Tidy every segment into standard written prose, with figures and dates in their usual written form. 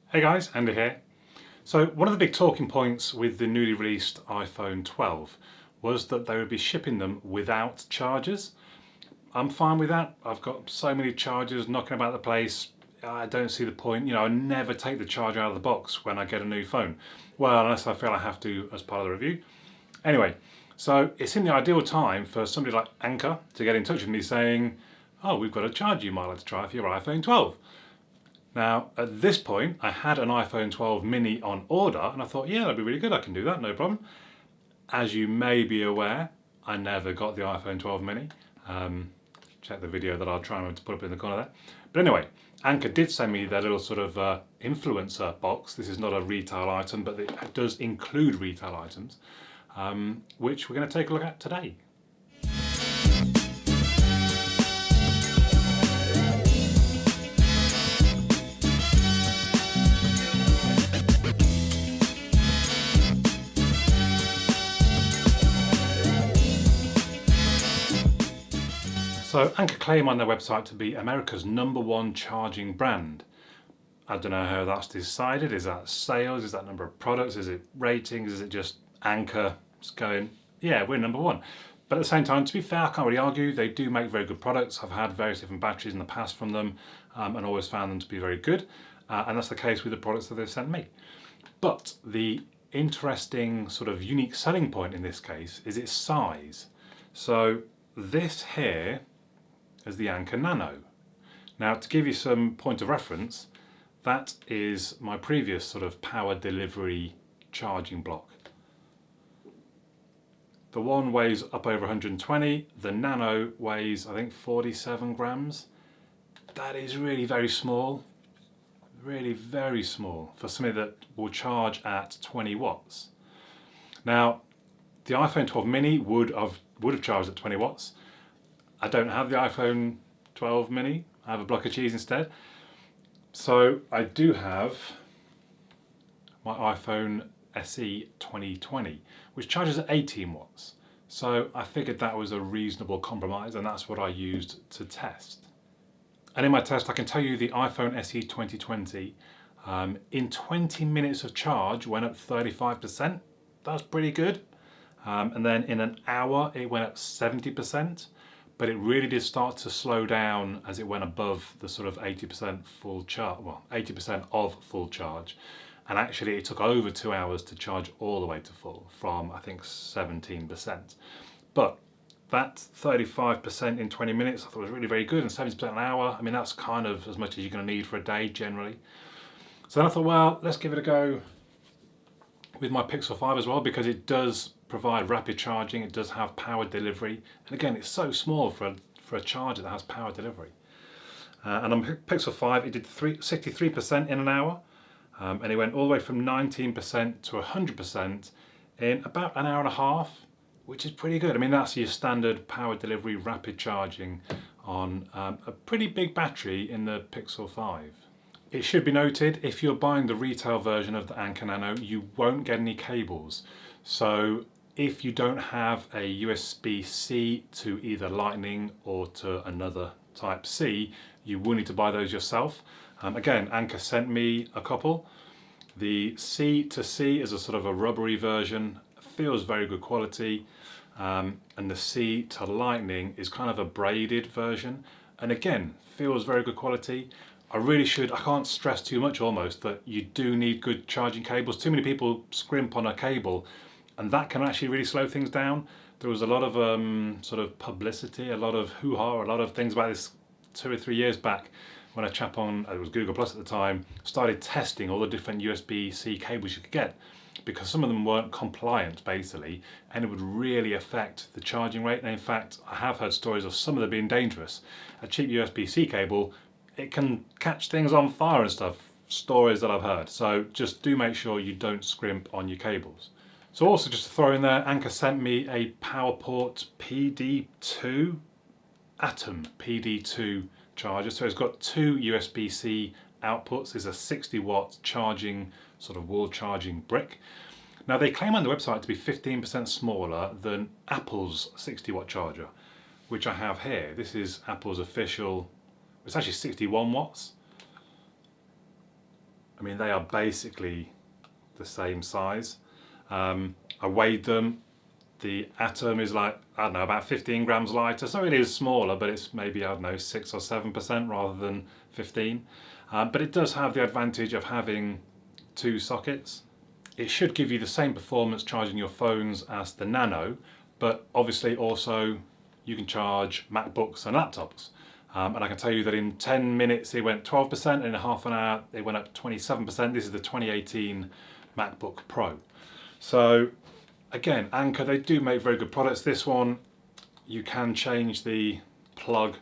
Hey guys, Andy here. So one of the big talking points with the newly released iPhone 12 was that they would be shipping them without chargers. I'm fine with that. I've got so many chargers knocking about the place. I don't see the point. I never take the charger out of the box when I get a new phone. Well, unless I feel I have to as part of the review. Anyway, so it's in the ideal time for somebody like Anker to get in touch with me saying, oh, we've got a charger you might like to try for your iPhone 12. Now, at this point, I had an iPhone 12 mini on order and I thought, yeah, that'd be really good. I can do that, no problem. As you may be aware, I never got the iPhone 12 mini. Check the video that I'll try and put up in the corner there. But anyway, Anker did send me their little sort of influencer box. This is not a retail item, but it does include retail items, which we're going to take a look at today. So Anker claim on their website to be America's #1 charging brand. I don't know how that's decided. Is that sales? Is that number of products? Is it ratings? Is it just Anker just going, yeah, we're #1? But at the same time, to be fair, I can't really argue. They do make very good products. I've had various different batteries in the past from them and always found them to be very good. And that's the case with the products that they've sent me. But the interesting sort of unique selling point in this case is its size. So this here is the Anker Nano. Now, to give you some point of reference, that is my previous sort of power delivery charging block. The one weighs up over 120, the Nano weighs I think 47 grams. That is really very small, really very small for something that will charge at 20 watts. Now, the iPhone 12 mini would have charged at 20 watts. I don't have the iPhone 12 mini, I have a block of cheese instead. So I do have my iPhone SE 2020, which charges at 18 watts. So I figured that was a reasonable compromise, and that's what I used to test. And in my test, I can tell you the iPhone SE 2020, in 20 minutes of charge went up 35%. That's pretty good. And then in an hour, it went up 70%. But it really did start to slow down as it went above the sort of 80% full charge, well, 80% of full charge. And actually it took over 2 hours to charge all the way to full from, I think, 17%. But that 35% in 20 minutes I thought was really very good, and 70% an hour, I mean, that's kind of as much as you're going to need for a day generally. So then I thought, well, let's give it a go with my Pixel 5 as well, because it does provide rapid charging, it does have power delivery, and again, it's so small for a charger that has power delivery. And on Pixel 5 it did 63% in an hour, and it went all the way from 19% to 100% in about an hour and a half, which is pretty good. I mean, that's your standard power delivery rapid charging on a pretty big battery in the Pixel 5. It should be noted, if you're buying the retail version of the Anker Nano, you won't get any cables. So if you don't have a USB-C to either Lightning or to another Type-C, you will need to buy those yourself. Again, Anker sent me a couple. The C to C is a sort of a rubbery version, feels very good quality, and the C to Lightning is kind of a braided version, and again, feels very good quality. I can't stress too much almost that you do need good charging cables. Too many people scrimp on a cable, and that can actually really slow things down. There was a lot of sort of publicity, a lot of hoo-ha, a lot of things about this 2 or 3 years back when a chap on, it was Google Plus at the time, started testing all the different USB-C cables you could get, because some of them weren't compliant basically, and it would really affect the charging rate. And in fact, I have heard stories of some of them being dangerous. A cheap USB-C cable, it can catch things on fire and stuff, stories that I've heard. So just do make sure you don't scrimp on your cables. So also just to throw in there, Anker sent me a PowerPort PD2, Atom PD2 charger. So it's got 2 USB-C outputs. There's a 60 watt charging, sort of wall charging brick. Now they claim on the website to be 15% smaller than Apple's 60 watt charger, which I have here. This is Apple's official, it's actually 61 watts. I mean, they are basically the same size. I weighed them. The Atom is like, I don't know, about 15 grams lighter, so it is smaller, but it's maybe, I don't know, 6 or 7% rather than 15. But it does have the advantage of having 2 sockets. It should give you the same performance charging your phones as the Nano, but obviously also you can charge MacBooks and laptops. And I can tell you that in 10 minutes it went 12%, and in half an hour it went up 27%. This is the 2018 MacBook Pro. So again, Anker, they do make very good products. This one, you can change the plug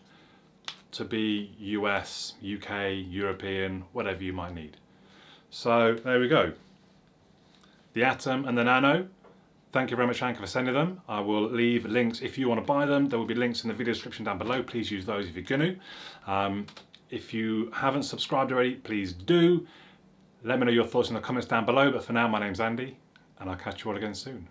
to be US, UK, European, whatever you might need. So there we go. The Atom and the Nano. Thank you very much, Anker, for sending them. I will leave links if you want to buy them. There will be links in the video description down below. Please use those if you're going to. If you haven't subscribed already, please do. Let me know your thoughts in the comments down below. But for now, my name's Andy, and I'll catch you all again soon.